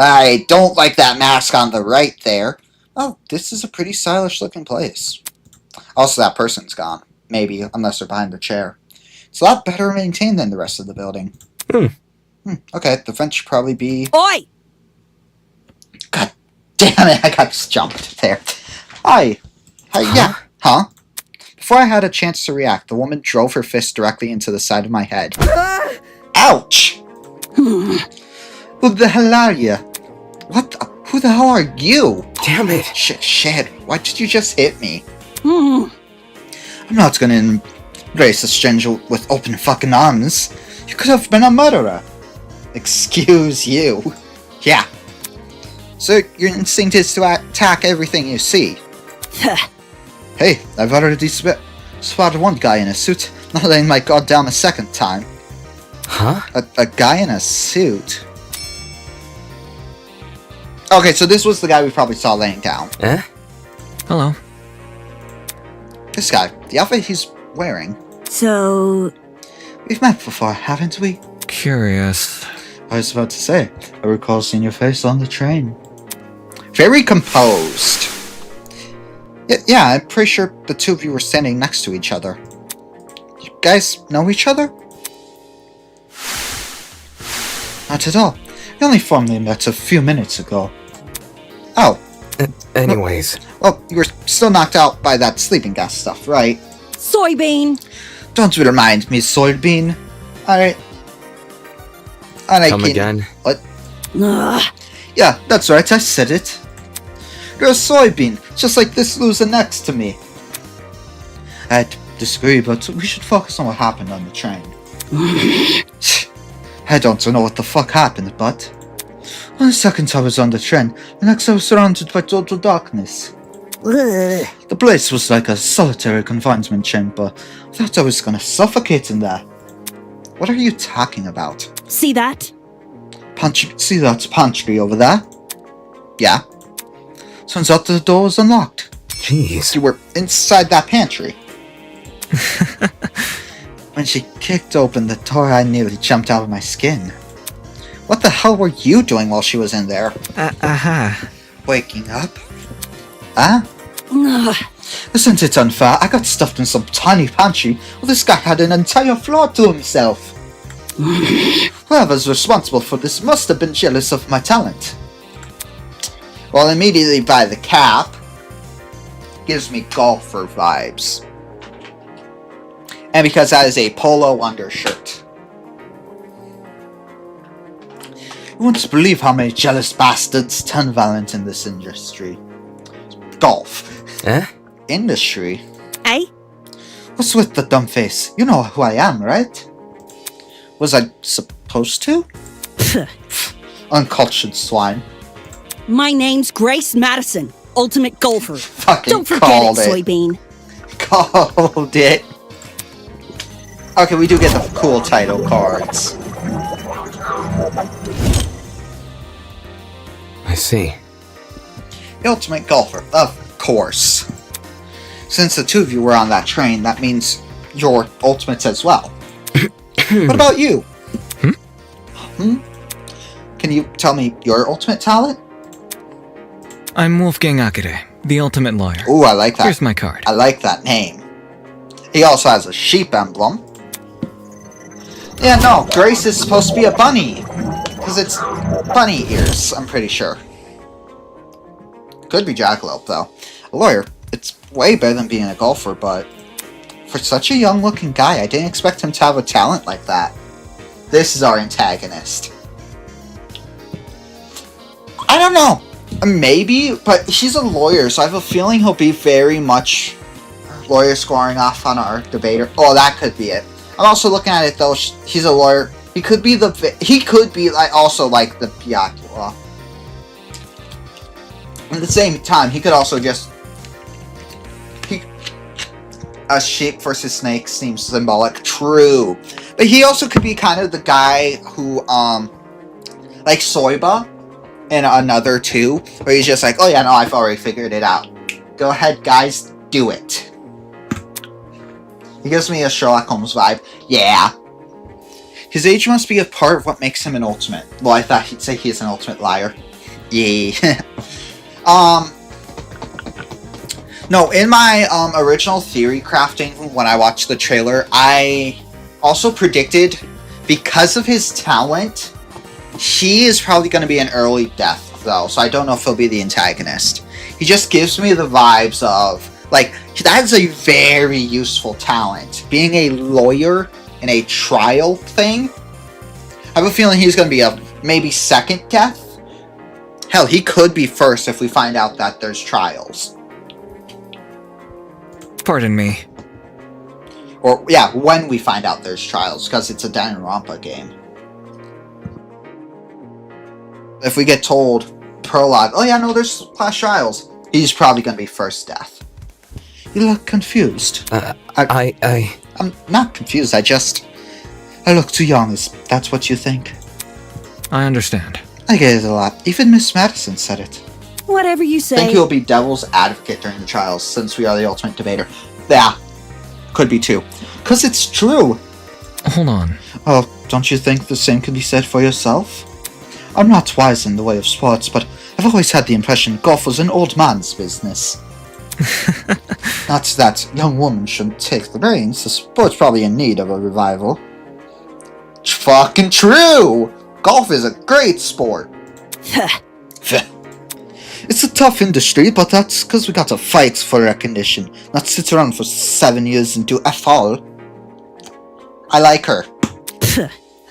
I don't like that mask on the right there. Oh, this is a pretty stylish looking place. Also, that person's gone. Maybe, unless they're behind the chair. It's a lot better maintained than the rest of the building. Okay, the front should probably be...
Oi!
God damn it, I got jumped there. Hi. Hi, yeah. Huh? Before I had a chance to react, the woman drove her fist directly into the side of my head. Ouch! Who the hell are you? What the... Who the hell are you?
Damn it.
Shit, why did you just hit me? I'm not gonna embrace a stranger with open fucking arms. You could have been a murderer. Excuse you. Yeah. So your instinct is to attack everything you see. Hey, I've already spotted one guy in a suit, not laying my guard down a second time.
Huh?
A guy in a suit? Okay, so this was the guy we probably saw laying down.
Eh?
Hello.
This guy, the outfit he's wearing.
So...
We've met before, haven't we?
Curious.
I was about to say, I recall seeing your face on the train. Very composed. Yeah, I'm pretty sure the two of you were standing next to each other. You guys know each other? Not at all. We only formally met a few minutes ago. Oh.
Anyways.
Well, you were still knocked out by that sleeping gas stuff, right?
Soybean.
Don't remind me, Soybean. Alright.
Come again?
What?
Ugh.
Yeah, that's right, I said it. You're a soybean, just like this loser next to me. I disagree, but we should focus on what happened on the train. I don't know what the fuck happened, but... One second I was on the train, the next I was surrounded by total darkness.
Ugh.
The place was like a solitary confinement chamber. I thought I was gonna suffocate in there. What are you talking about?
See that?
See that pantry over there? Yeah. Turns out the door was unlocked.
Jeez.
You were inside that pantry. When she kicked open the door, I nearly jumped out of my skin. What the hell were you doing while she was in there?
Aha.
Waking up? Huh?
Ugh.
Isn't it unfair? I got stuffed in some tiny pantry while this guy had an entire floor to himself. Whoever's responsible for this must have been jealous of my talent. Well, immediately buy the cap. Gives me golfer vibes. And because that is a polo undershirt. You won't believe how many jealous bastards turn violent in this industry. Golf.
Eh?
Industry?
Eh?
What's with the dumb face? You know who I am, right? Was I supposed to? Uncultured swine.
My name's Grace Madison, ultimate golfer.
Fucking
Don't forget
called
it,
it.
soybean.
Called it. Okay, we do get the cool title cards.
I see.
The ultimate golfer, of course. Since the two of you were on that train, that means you're ultimates as well. What about you? Can you tell me your ultimate talent?
I'm Wolfgang Akere, the ultimate lawyer.
Ooh, I like that.
Here's my card.
I like that name. He also has a sheep emblem. Yeah, no, Grace is supposed to be a bunny. Because it's bunny ears, I'm pretty sure. Could be jackalope, though. A lawyer, it's way better than being a golfer, but for such a young-looking guy, I didn't expect him to have a talent like that. This is our antagonist. I don't know. Maybe, but he's a lawyer, so I have a feeling he'll be very much lawyer scoring off on our debater. Oh, that could be it. I'm also looking at it though. He's a lawyer. He could be like also like the Piacula. At the same time, he could also just a sheep versus snake seems symbolic. True, but he also could be kind of the guy who like Soiba in Another 2, where he's just like, oh yeah, no, I've already figured it out. Go ahead, guys, do it. He gives me a Sherlock Holmes vibe. Yeah. His age must be a part of what makes him an ultimate. Well, I thought he'd say he's an ultimate liar. Yeah. No, in my original theory crafting, when I watched the trailer, I also predicted, because of his talent, he is probably going to be an early death, though, so I don't know if he'll be the antagonist. He just gives me the vibes of, like, that's a very useful talent. Being a lawyer in a trial thing, I have a feeling he's going to be a maybe second death. Hell, he could be first if we find out that there's trials.
Pardon me.
Or, yeah, when we find out there's trials, because it's a Danganronpa game. If we get told, prologue, oh yeah, no, there's class trials, he's probably going to be first death. You look confused. I'm not confused, I look too young, is that what you think?
I understand.
I get it a lot. Even Miss Madison said it.
Whatever you
I
say.
think he'll be devil's advocate during the trials, since we are the ultimate debater. Yeah, could be too. Because it's true.
Hold on.
Oh, don't you think the same could be said for yourself? I'm not wise in the way of sports, but I've always had the impression golf was an old man's business. Not that young women shouldn't take the reins, the sport's probably in need of a revival. Fucking true! Golf is a great sport. It's a tough industry, but that's because we got to fight for recognition, not sit around for 7 years and do F all. I like her.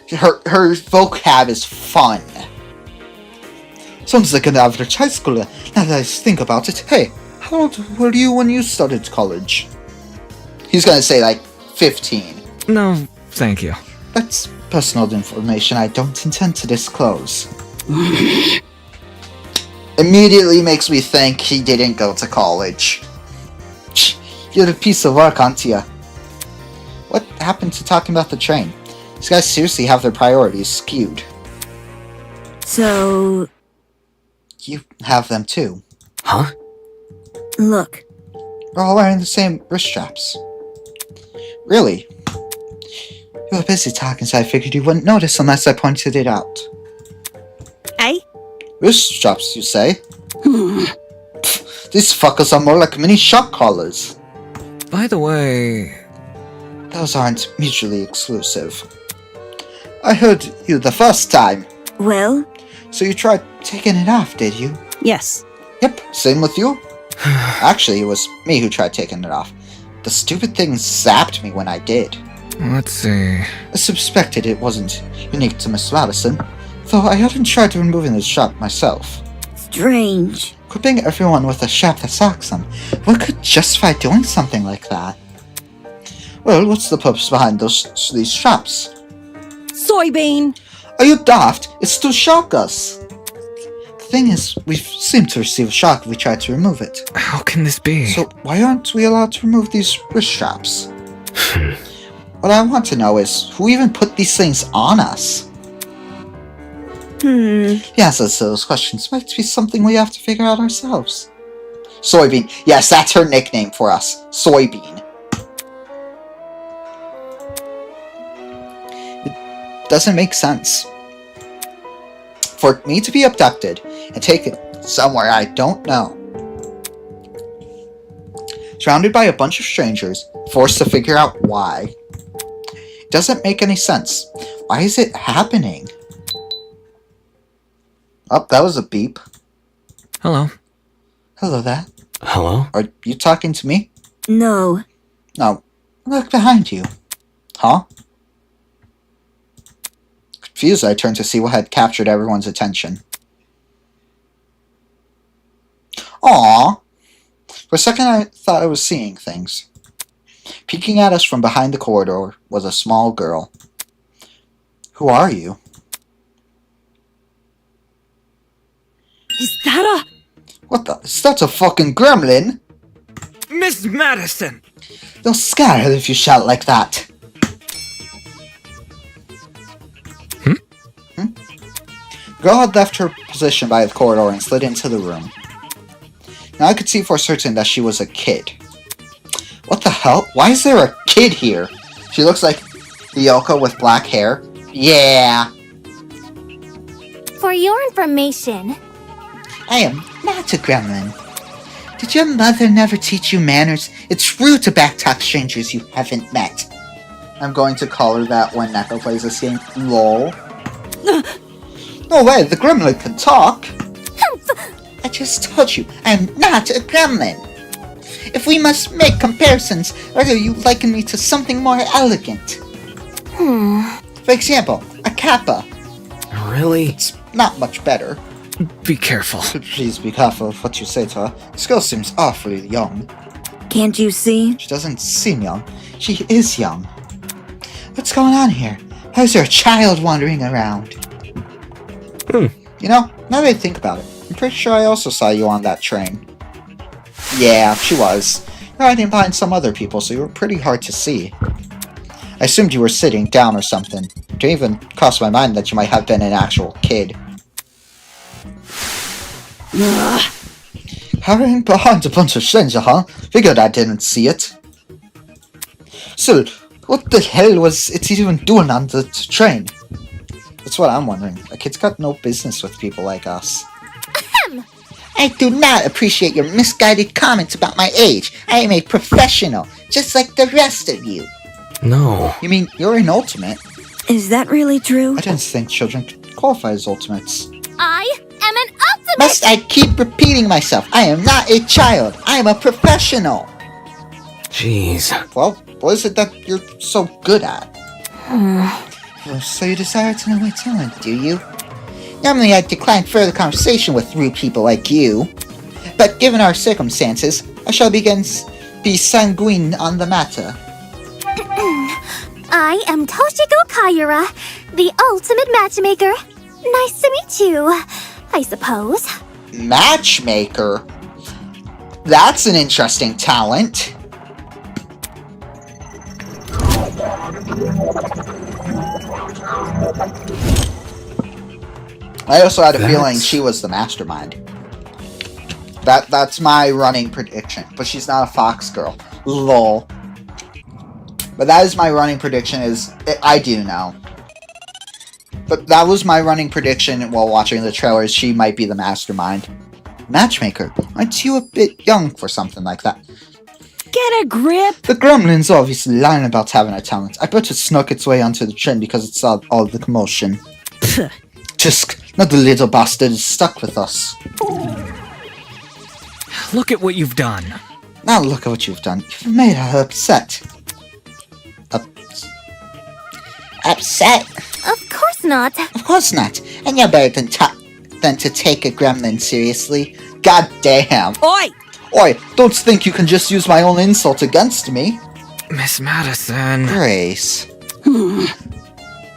Her vocab is fun. Sounds like an average high schooler. Now that I think about it, hey, how old were you when you started college? He's gonna say like 15.
No, thank you.
That's personal information I don't intend to disclose. Immediately makes me think he didn't go to college. You're a piece of work, aren't you? What happened to talking about the train? These guys seriously have their priorities skewed.
So,
You have them too.
Huh?
look.
We're all wearing the same wrist straps. Really? You were busy talking, so I figured you wouldn't notice unless I pointed it out.
Eh?
Wrist straps, you say? Pfft, these fuckers are more like mini shock collars.
By the way,
Those aren't mutually exclusive. I heard you the first time.
Well,
So you tried taking it off, did you?
Yes.
Yep, same with you. Actually, it was me who tried taking it off. The stupid thing zapped me when I did.
let's see.
I suspected it wasn't unique to Miss Madison, though I hadn't tried removing the strap myself.
strange.
Equipping everyone with a strap that socks them. What could justify doing something like that? Well, what's the purpose behind these straps?
Soybean.
Are you daft? It's to shock us. The thing is, we seem to receive a shock if we try to remove it.
How can this be?
So why aren't we allowed to remove these wrist straps? What I want to know is, who even put these things on us? The answers to those questions might be something we have to figure out ourselves. Soybean. Yes, that's her nickname for us. Soybean. It doesn't make sense. For me to be abducted and taken somewhere I don't know. Surrounded by a bunch of strangers, forced to figure out why. It doesn't make any sense. Why is it happening? Oh, that was a beep.
Hello.
Hello there.
Hello?
Are you talking to me?
No.
No. Look behind you. Huh? Confused, I turned to see what had captured everyone's attention. Aww. For a second, I thought I was seeing things. Peeking at us from behind the corridor was a small girl. Who are you?
Is that
What the? Is that a fucking gremlin?
Miss Madison!
They'll scatter if you shout like that. The girl had left her position by the corridor and slid into the room. Now I could see for certain that she was a kid. What the hell? Why is there a kid here? She looks like Ryoko with black hair. Yeah.
For your information,
I am not a gremlin. Did your mother never teach you manners? It's rude to backtalk strangers you haven't met. I'm going to call her that when Neko plays this game. LOL. No way, the gremlin can talk. I just told you, I'm not a gremlin. If we must make comparisons, rather you liken me to something more elegant. For example, a kappa.
Really?
It's not much better.
Be careful.
Please be careful of what you say to her. This girl seems awfully young.
Can't you see?
She doesn't seem young. She is young. What's going on here? How is there a child wandering around? You know, now that I think about it, I'm pretty sure I also saw you on that train. Yeah, she was. You're hiding behind some other people, so you were pretty hard to see. I assumed you were sitting down or something. It didn't even cross my mind that you might have been an actual kid. Hiding behind a bunch of strangers, huh? Figured I didn't see it. So, what the hell was it even doing on the train? That's what I'm wondering. A kid's got no business with people like us. I do not appreciate your misguided comments about my age. I am a professional, just like the rest of you.
No.
You mean you're an ultimate?
Is that really true?
I didn't think children could qualify as ultimates.
I am an ultimate.
Must I keep repeating myself? I am not a child. I am a professional.
Jeez.
Well, what is it that you're so good at? So you desire to know my talent, do you? Normally I'd decline further conversation with rude people like you. But given our circumstances, I shall be sanguine on the matter.
I am Toshiko Kaira, the ultimate matchmaker. Nice to meet you, I suppose.
Matchmaker? That's an interesting talent. I also had a feeling she was the mastermind. That's my running prediction. But she's not a fox girl. Lol. But that is my running prediction I do know. But that was my running prediction while watching the trailers. She might be the mastermind. Matchmaker? Aren't you a bit young for something like that?
Get a grip!
The gremlin's obviously lying about having a talent. I bet it snuck its way onto the train because it saw all the commotion. Just, not the little bastard is stuck with us.
Look at what you've done.
Now look at what you've done. You've made her upset. Upset?
Of course not.
Of course not. And you're better than to take a gremlin seriously. God damn.
Oi!
Oi, don't think you can just use my own insult against me.
Miss Madison.
Grace.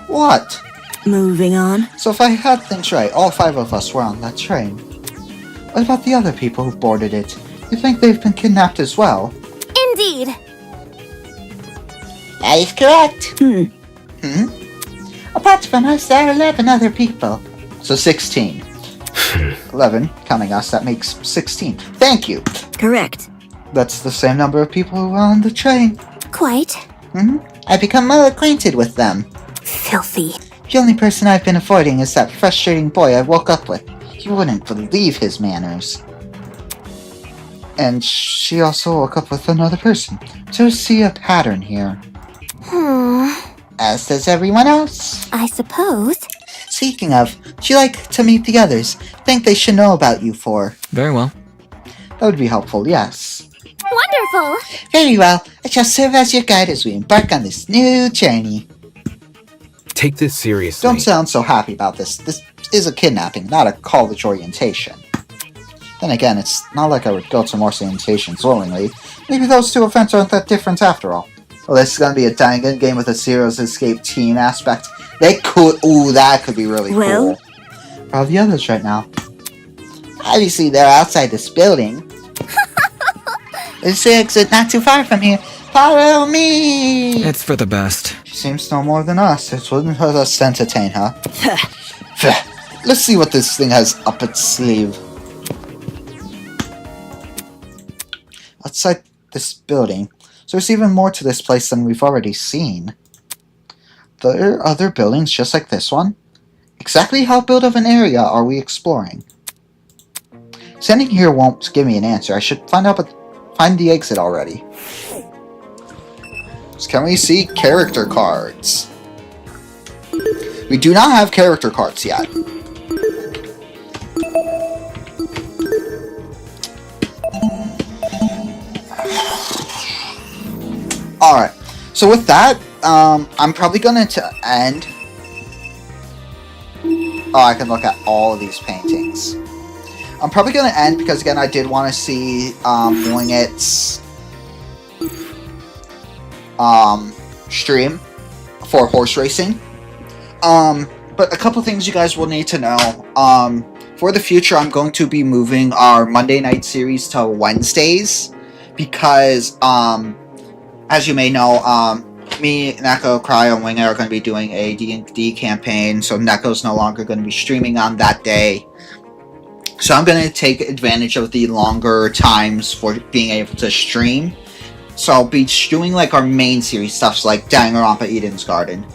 What?
Moving on.
So if I had things right, all 5 of us were on that train. What about the other people who boarded it? You think they've been kidnapped as well?
Indeed.
That is correct. Apart from us, there are 11 other people. So 16. 11, counting us, that makes 16. Thank you.
Correct.
That's the same number of people who were on the train.
Quite.
I've become well acquainted with them.
Filthy.
The only person I've been avoiding is that frustrating boy I woke up with. You wouldn't believe his manners. And she also woke up with another person. So I see a pattern here. As does everyone else.
I suppose.
Speaking of, would you like to meet the others? Think they should know about you for?
Very well.
That would be helpful, yes.
Wonderful.
Very well. I shall serve as your guide as we embark on this new journey.
Take this seriously.
Don't sound so happy about this. This is a kidnapping, not a college orientation. Then again, it's not like I would go to more orientations willingly. Maybe those two events aren't that different after all. Well, this is going to be a Dangan game with a Zero's Escape team aspect. That could be really
Well?
cool. Where are the others right now? Obviously, they're outside this building. There's the exit not too far from here. Follow me!
It's for the best.
She seems to know more than us. It wouldn't hurt us to entertain her. Let's see what this thing has up its sleeve. Outside this building, so there's even more to this place than we've already seen. There are other buildings just like this one. Exactly how big of an area are we exploring? Sending here won't give me an answer. I should find the exit already. So can we see character cards? We do not have character cards yet. Alright, so with that, I'm probably going to end. Oh, I can look at all of these paintings. I'm probably going to end because, again, I did want to see Wingit's stream for horse racing. But a couple things you guys will need to know. For the future, I'm going to be moving our Monday night series to Wednesdays because, as you may know, me, Neko, Cryo, and Winger are going to be doing a D&D campaign, so Neko's no longer going to be streaming on that day. So I'm going to take advantage of the longer times for being able to stream. So I'll be doing like our main series stuff, like Danganronpa Eden's Garden.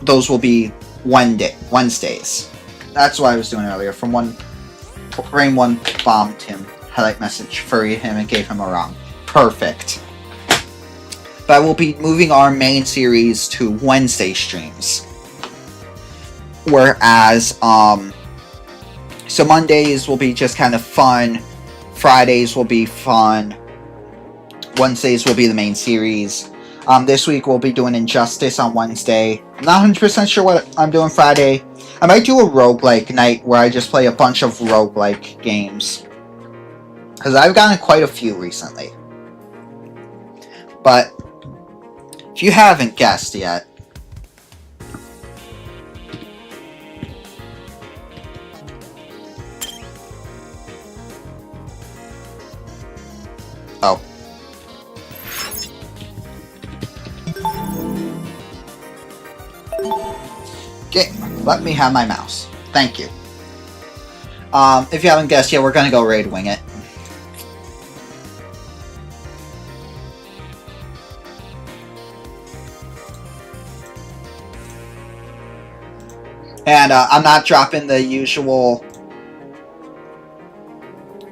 Those will be Wednesdays. That's what I was doing earlier. Rain 1 bombed him. Highlight message, furried him, and gave him a wrong. Perfect. But I will be moving our main series to Wednesday streams. Whereas, so Mondays will be just kind of fun. Fridays will be fun. Wednesdays will be the main series. This week we'll be doing Injustice on Wednesday. I'm not 100% sure what I'm doing Friday. I might do a roguelike night where I just play a bunch of roguelike games. Because I've gotten quite a few recently. But if you haven't guessed yet, Let me have my mouse. Thank you. If you haven't guessed yet, we're gonna go raid wing it. And I'm not dropping the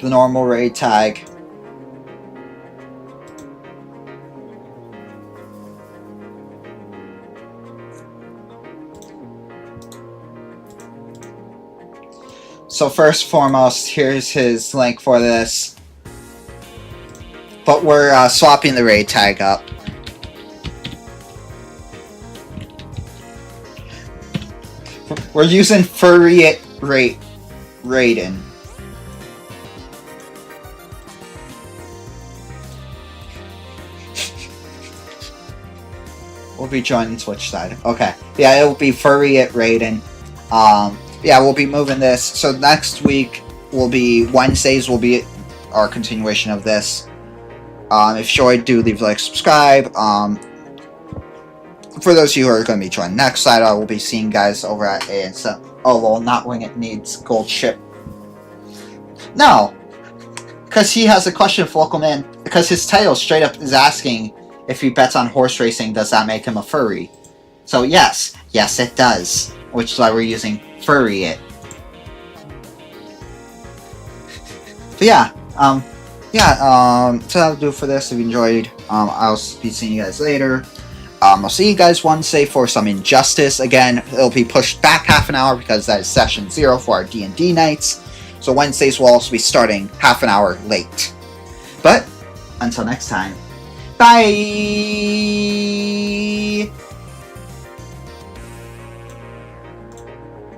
normal raid tag. So first and foremost, here's his link for this. But we're swapping the raid tag up. We're using Furry Raiden. We'll be joining Twitch side. Okay. Yeah, it will be Furry Raiden. Yeah, we'll be moving this. So next week will be Wednesdays will be our continuation of this. If you enjoyed, do leave a like, subscribe. For those of you who are going to be joining next side, I will be seeing guys over at ASM. Oh, well, not Wing It needs gold ship. No, because he has a question for local man. Because his title straight up is asking if he bets on horse racing, does that make him a furry? So yes, it does. Which is why we're using Furry It. But yeah, so that'll do for this. If you enjoyed, I'll be seeing you guys later. I'll see you guys Wednesday for some Injustice. Again, it'll be pushed back half an hour because that is session 0 for our D&D nights. So Wednesdays will also be starting half an hour late. But, until next time, bye!